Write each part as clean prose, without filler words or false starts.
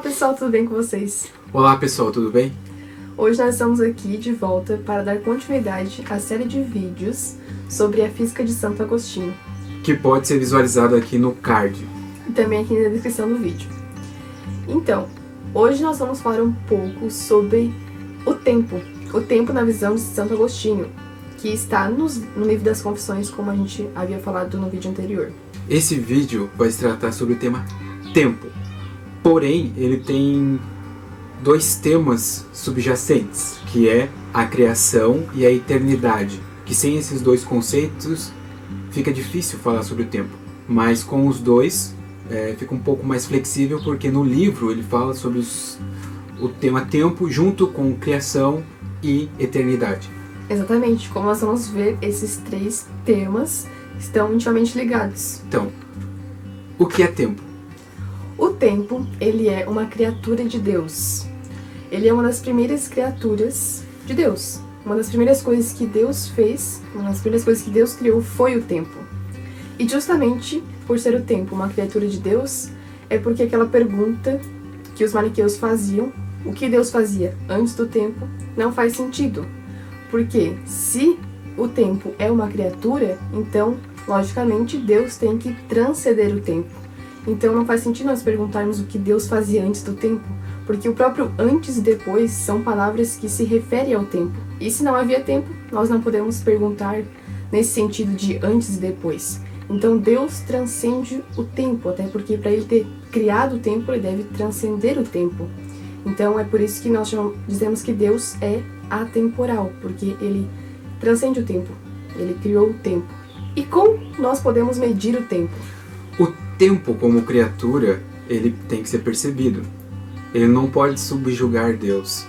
pessoal, tudo bem com vocês? Olá pessoal, tudo bem? Hoje nós estamos aqui de volta para dar continuidade à série de vídeos sobre a física de Santo Agostinho. Que pode ser visualizado aqui no card. E também aqui na descrição do vídeo. Então, hoje nós vamos falar um pouco sobre o tempo na visão de Santo Agostinho, que está no livro das Confissões, como a gente havia falado no vídeo anterior. Esse vídeo vai se tratar sobre o tema tempo. Porém, ele tem dois temas subjacentes, que é a criação e a eternidade. Que sem esses dois conceitos fica difícil falar sobre o tempo. Mas com os dois fica um pouco mais flexível, porque no livro ele fala sobre o tema tempo junto com criação e eternidade. Exatamente, como nós vamos ver, esses três temas estão intimamente ligados. Então, o que é tempo? O tempo, ele é uma criatura de Deus. Ele é uma das primeiras criaturas de Deus. Uma das primeiras coisas que Deus fez, uma das primeiras coisas que Deus criou foi o tempo. E justamente por ser o tempo uma criatura de Deus, é porque aquela pergunta que os maniqueus faziam, o que Deus fazia antes do tempo, não faz sentido. Porque se o tempo é uma criatura, então, logicamente, Deus tem que transcender o tempo. Então não faz sentido nós perguntarmos o que Deus fazia antes do tempo, porque o próprio antes e depois são palavras que se referem ao tempo. E se não havia tempo, nós não podemos perguntar nesse sentido de antes e depois. Então Deus transcende o tempo, até porque para ele ter criado o tempo, ele deve transcender o tempo. Então é por isso que nós dizemos que Deus é atemporal, porque ele transcende o tempo, ele criou o tempo. E como nós podemos medir o tempo? O tempo como criatura, ele tem que ser percebido. Ele não pode subjugar Deus.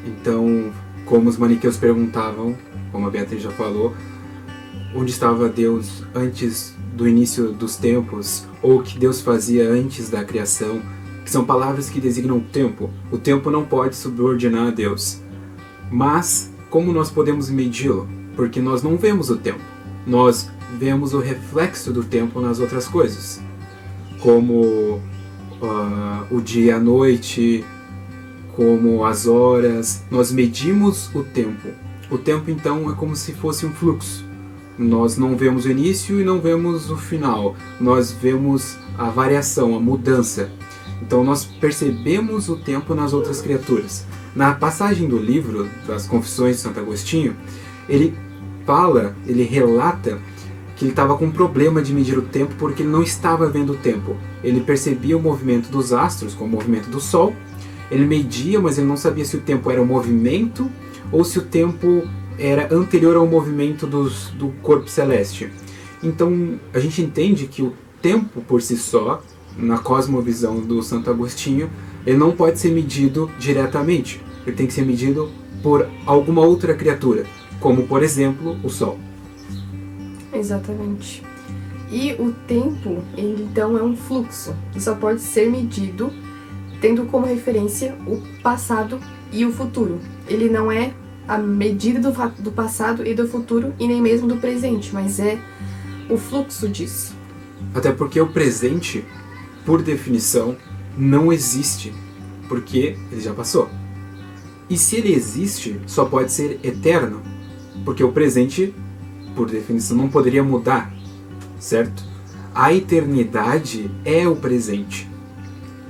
Então, como os maniqueus perguntavam, como a Beatriz já falou, onde estava Deus antes do início dos tempos, ou o que Deus fazia antes da criação, que são palavras que designam o tempo. O tempo não pode subordinar a Deus. Mas, como nós podemos medi-lo? Porque nós não vemos o tempo. Nós vemos o reflexo do tempo nas outras coisas, como o dia e a noite, como as horas. Nós medimos o tempo. O tempo, então, é como se fosse um fluxo. Nós não vemos o início e não vemos o final. Nós vemos a variação, a mudança. Então, nós percebemos o tempo nas outras criaturas. Na passagem do livro das Confissões de Santo Agostinho, ele relata que ele estava com um problema de medir o tempo porque ele não estava vendo o tempo. Ele percebia o movimento dos astros, como o movimento do Sol. Ele media, mas ele não sabia se o tempo era o movimento ou se o tempo era anterior ao movimento do corpo celeste. Então, a gente entende que o tempo por si só, na cosmovisão do Santo Agostinho, ele não pode ser medido diretamente. Ele tem que ser medido por alguma outra criatura, como, por exemplo, o Sol. Exatamente. E o tempo, ele, então, é um fluxo que só pode ser medido tendo como referência o passado e o futuro. Ele não é a medida do passado e do futuro e nem mesmo do presente, mas é o fluxo disso. Até porque o presente, por definição, não existe, porque ele já passou. E se ele existe, só pode ser eterno, porque o presente, por definição, não poderia mudar, certo? A eternidade é o presente.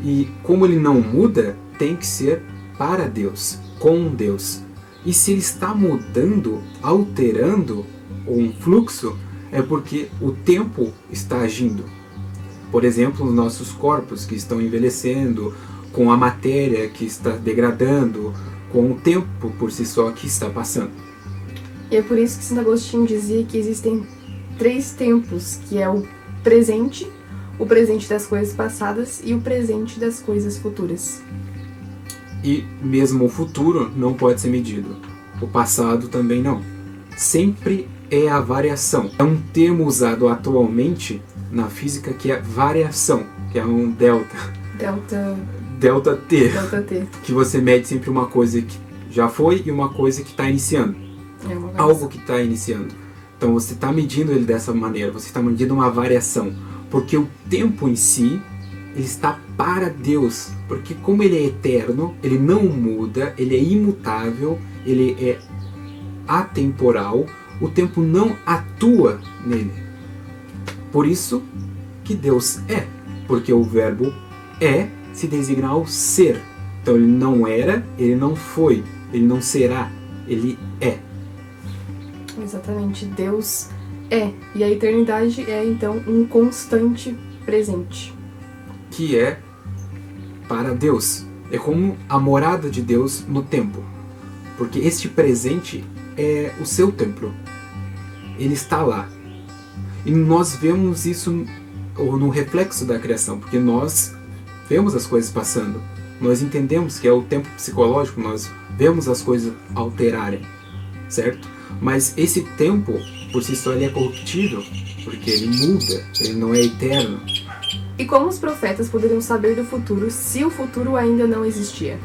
E como ele não muda, tem que ser para Deus, com Deus. E se ele está mudando, alterando um fluxo, é porque o tempo está agindo. Por exemplo, os nossos corpos que estão envelhecendo, com a matéria que está degradando, com o tempo por si só que está passando. E é por isso que Santo Agostinho dizia que existem três tempos, que é o presente das coisas passadas e o presente das coisas futuras. E mesmo o futuro não pode ser medido. O passado também não. Sempre é a variação. É um termo usado atualmente na física que é variação, que é um delta. Delta T. Que você mede sempre uma coisa que já foi e uma coisa que está iniciando. Algo que está iniciando. Então você está medindo ele dessa maneira, você está medindo uma variação. Porque o tempo em si, ele está para Deus, porque como ele é eterno, ele não muda, ele é imutável, ele é atemporal, o tempo não atua nele. Por isso que Deus é, porque o verbo é se designa ao ser. Então ele não era, ele não foi, ele não será, ele é. Exatamente, Deus é. E a eternidade é então um constante presente. Que é para Deus. É como a morada de Deus no tempo. Porque este presente é o seu templo. Ele está lá. E nós vemos isso no reflexo da criação, porque nós vemos as coisas passando. Nós entendemos que é o tempo psicológico, nós vemos as coisas alterarem, certo? Mas esse tempo, por si só, ele é corruptível, porque ele muda, ele não é eterno. E como os profetas poderiam saber do futuro se o futuro ainda não existia?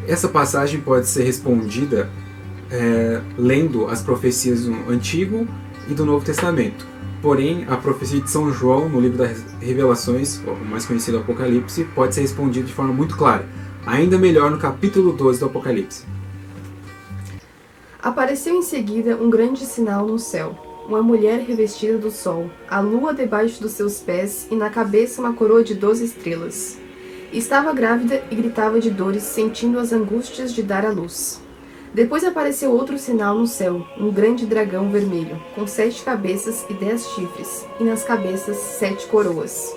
Essa passagem pode ser respondida lendo as profecias do Antigo e do Novo Testamento. Porém, a profecia de São João, no livro das Revelações, o mais conhecido Apocalipse, pode ser respondida de forma muito clara. Ainda melhor no capítulo 12 do Apocalipse. Apareceu em seguida um grande sinal no céu. Uma mulher revestida do sol, a lua debaixo dos seus pés e na cabeça uma coroa de 12 estrelas. Estava grávida e gritava de dores, sentindo as angústias de dar à luz. Depois apareceu outro sinal no céu, um grande dragão vermelho, com 7 cabeças e 10 chifres, e nas cabeças 7 coroas.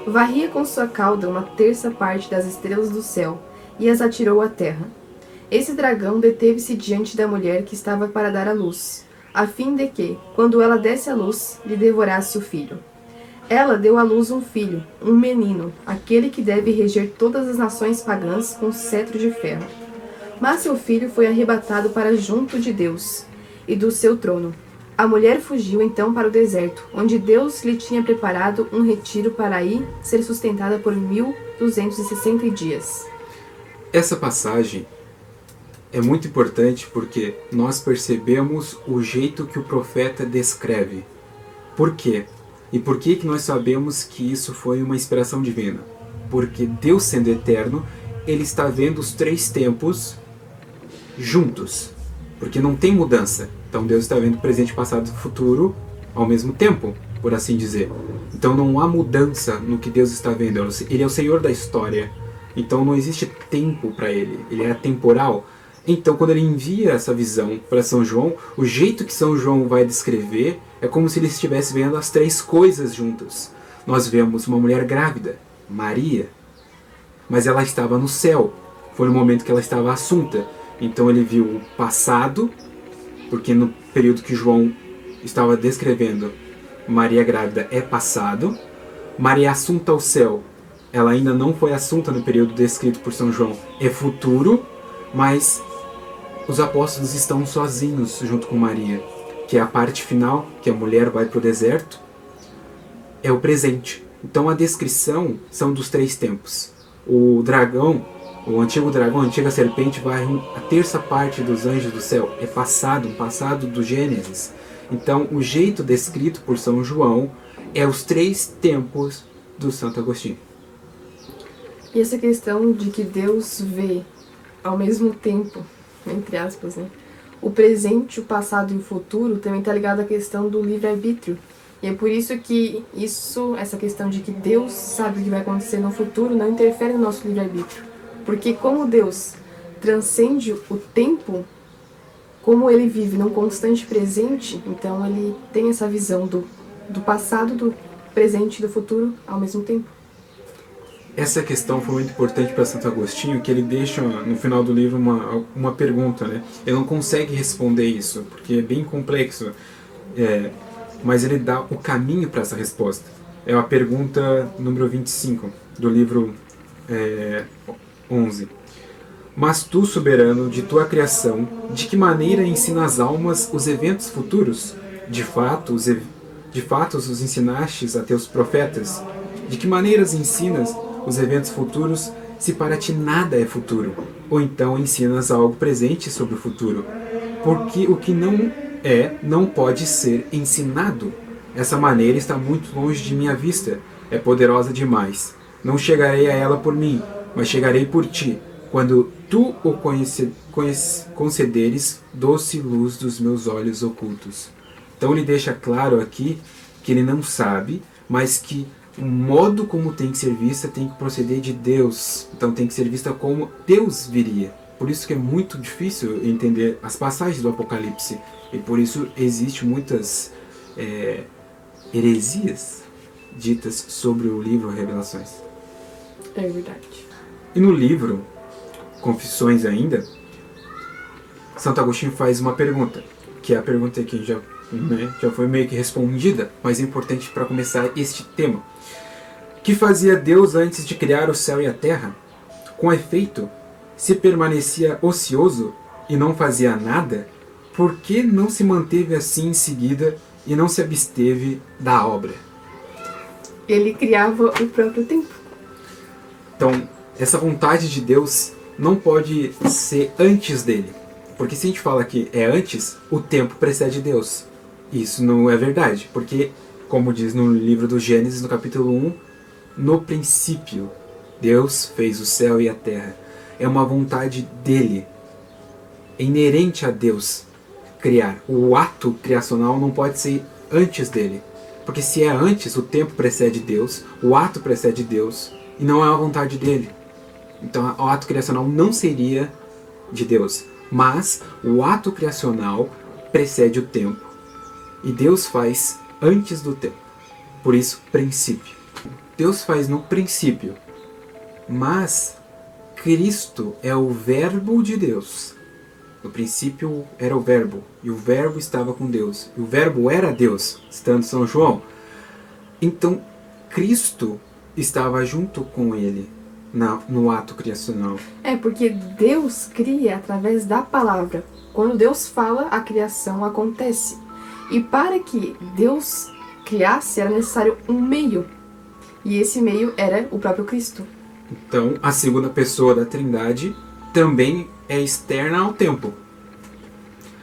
Varria com sua cauda uma terça parte das estrelas do céu, e as atirou à terra. Esse dragão deteve-se diante da mulher que estava para dar à luz, a fim de que, quando ela desse à luz, lhe devorasse o filho. Ela deu à luz um filho, um menino, aquele que deve reger todas as nações pagãs com cetro de ferro. Mas seu filho foi arrebatado para junto de Deus e do seu trono. A mulher fugiu então para o deserto, onde Deus lhe tinha preparado um retiro para aí ser sustentada por 1260 dias. Essa passagem é muito importante porque nós percebemos o jeito que o profeta descreve. Por quê? E por que nós sabemos que isso foi uma inspiração divina? Porque Deus, sendo eterno, ele está vendo os 3 tempos juntos. Porque não tem mudança. Então Deus está vendo presente, passado e futuro ao mesmo tempo, por assim dizer. Então não há mudança no que Deus está vendo. Ele é o Senhor da história. Então não existe tempo para ele. Ele é atemporal. Então, quando ele envia essa visão para São João, o jeito que São João vai descrever é como se ele estivesse vendo as 3 coisas juntas. Nós vemos uma mulher grávida, Maria, mas ela estava no céu. Foi no momento que ela estava assunta. Então ele viu o passado, porque no período que João estava descrevendo, Maria grávida é passado. Maria assunta ao céu, ela ainda não foi assunta no período descrito por São João, é futuro, mas os apóstolos estão sozinhos junto com Maria, que é a parte final, que a mulher vai para o deserto, é o presente. Então a descrição são dos 3 tempos. O dragão, o antigo dragão, a antiga serpente, varre a terça parte dos anjos do céu. É passado, um passado do Gênesis. Então o jeito descrito por São João é os 3 tempos do Santo Agostinho. E essa questão de que Deus vê ao mesmo tempo, entre aspas, né? O presente, o passado e o futuro também está ligado à questão do livre-arbítrio. E é por isso que essa questão de que Deus sabe o que vai acontecer no futuro não interfere no nosso livre-arbítrio. Porque como Deus transcende o tempo, como ele vive num constante presente, então ele tem essa visão do passado, do presente e do futuro ao mesmo tempo. Essa questão foi muito importante para Santo Agostinho, que ele deixa no final do livro uma pergunta, né? Ele não consegue responder isso, porque é bem complexo, mas ele dá o caminho para essa resposta. É a pergunta número 25 do livro 11. Mas tu, soberano de tua criação, de que maneira ensina às almas os eventos futuros? De fato os ensinastes a teus profetas? De que maneiras ensinas os eventos futuros, se para ti nada é futuro? Ou então ensinas algo presente sobre o futuro? Porque o que não é, não pode ser ensinado. Essa maneira está muito longe de minha vista, é poderosa demais. Não chegarei a ela por mim, mas chegarei por ti, quando tu o concederes doce luz dos meus olhos ocultos. Então ele deixa claro aqui que ele não sabe, mas que o modo como tem que ser vista tem que proceder de Deus. Então tem que ser vista como Deus viria. Por isso que é muito difícil entender as passagens do Apocalipse. E por isso existem muitas heresias ditas sobre o livro Revelações. É verdade. E no livro Confissões ainda, Santo Agostinho faz uma pergunta, que é a pergunta que já foi meio que respondida, mas é importante para começar este tema. Que fazia Deus antes de criar o céu e a terra? Com efeito, se permanecia ocioso e não fazia nada, por que não se manteve assim em seguida e não se absteve da obra? Ele criava o próprio tempo. Então, essa vontade de Deus não pode ser antes dele. Porque se a gente fala que é antes, o tempo precede Deus. Isso não é verdade, porque, como diz no livro do Gênesis, no capítulo 1, no princípio, Deus fez o céu e a terra. É uma vontade dele. É inerente a Deus criar. O ato criacional não pode ser antes dele. Porque se é antes, o tempo precede Deus, o ato precede Deus, e não é a vontade dele. Então o ato criacional não seria de Deus. Mas o ato criacional precede o tempo. E Deus faz antes do tempo. Por isso, princípio. Deus faz no princípio. Mas Cristo é o verbo de Deus. No princípio era o verbo. E o verbo estava com Deus. E o verbo era Deus, citando São João. Então, Cristo estava junto com ele no ato criacional. É, porque Deus cria através da palavra. Quando Deus fala, a criação acontece. E para que Deus criasse, era necessário um meio. E esse meio era o próprio Cristo. Então, a segunda pessoa da Trindade também é externa ao tempo.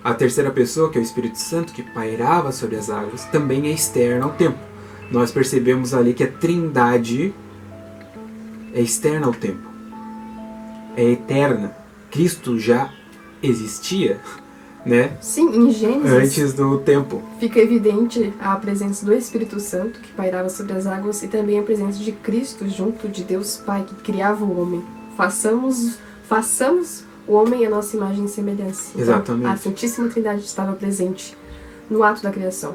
A terceira pessoa, que é o Espírito Santo, que pairava sobre as águas, também é externa ao tempo. Nós percebemos ali que a Trindade é externa ao tempo. É eterna. Cristo já existia, né? Sim, em Gênesis antes do tempo. Fica evidente a presença do Espírito Santo, que pairava sobre as águas, e também a presença de Cristo junto de Deus Pai, que criava o homem. Façamos o homem à nossa imagem e semelhança. Então, exatamente. A Santíssima Trindade estava presente no ato da criação.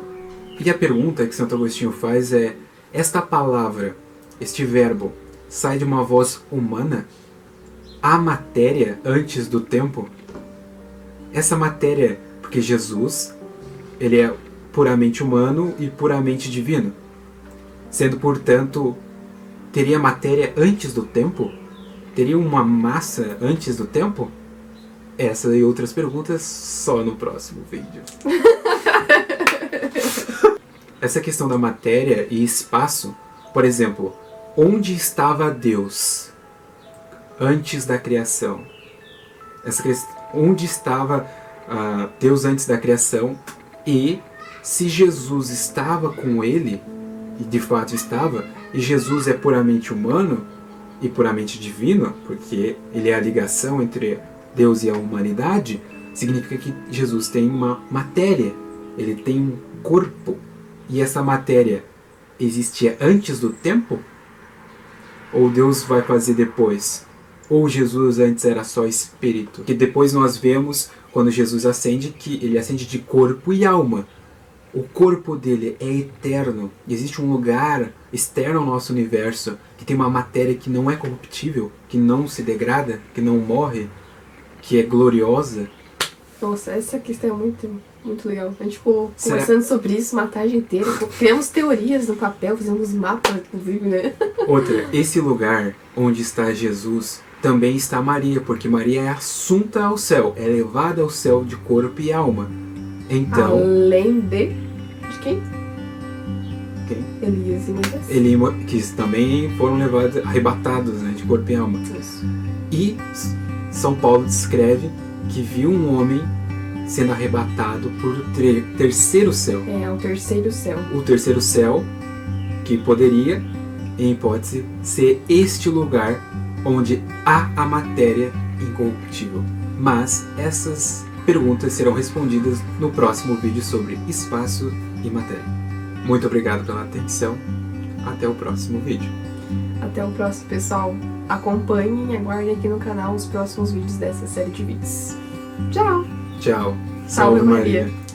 E a pergunta que Santo Agostinho faz é: esta palavra, este verbo, sai de uma voz humana? Há matéria antes do tempo? Essa matéria, porque Jesus, ele é puramente humano e puramente divino. Sendo, portanto, teria matéria antes do tempo? Teria uma massa antes do tempo? Essa e outras perguntas só no próximo vídeo. Essa questão da matéria e espaço, por exemplo, onde estava Deus antes da criação? Onde estava Deus antes da criação? E se Jesus estava com ele, e de fato estava, e Jesus é puramente humano e puramente divino, porque ele é a ligação entre Deus e a humanidade, significa que Jesus tem uma matéria, ele tem um corpo. E essa matéria existia antes do tempo? Ou Deus vai fazer depois? Ou Jesus antes era só espírito? Que depois nós vemos, quando Jesus ascende, que ele ascende de corpo e alma. O corpo dele é eterno. Existe um lugar externo ao nosso universo que tem uma matéria que não é corruptível, que não se degrada, que não morre, que é gloriosa. Nossa, essa questão é muito legal. A gente ficou conversando sobre isso uma tarde inteira. Criamos teorias no papel, fizemos mapas, inclusive, né? Outra, esse lugar onde está Jesus também está Maria, porque Maria é assunta ao céu, é levada ao céu de corpo e alma. Então, além de quem? Quem? Elias e Moisés. Que também foram levados, arrebatados, né, de corpo e alma. Isso. E São Paulo descreve que viu um homem sendo arrebatado por terceiro céu. É, o terceiro céu. O terceiro céu, que poderia em hipótese, ser este lugar onde há a matéria incorruptível. Mas essas perguntas serão respondidas no próximo vídeo sobre espaço e matéria. Muito obrigado pela atenção. Até o próximo vídeo. Até o próximo, pessoal. Acompanhem e aguardem aqui no canal os próximos vídeos dessa série de vídeos. Tchau! Tchau. Salve Maria.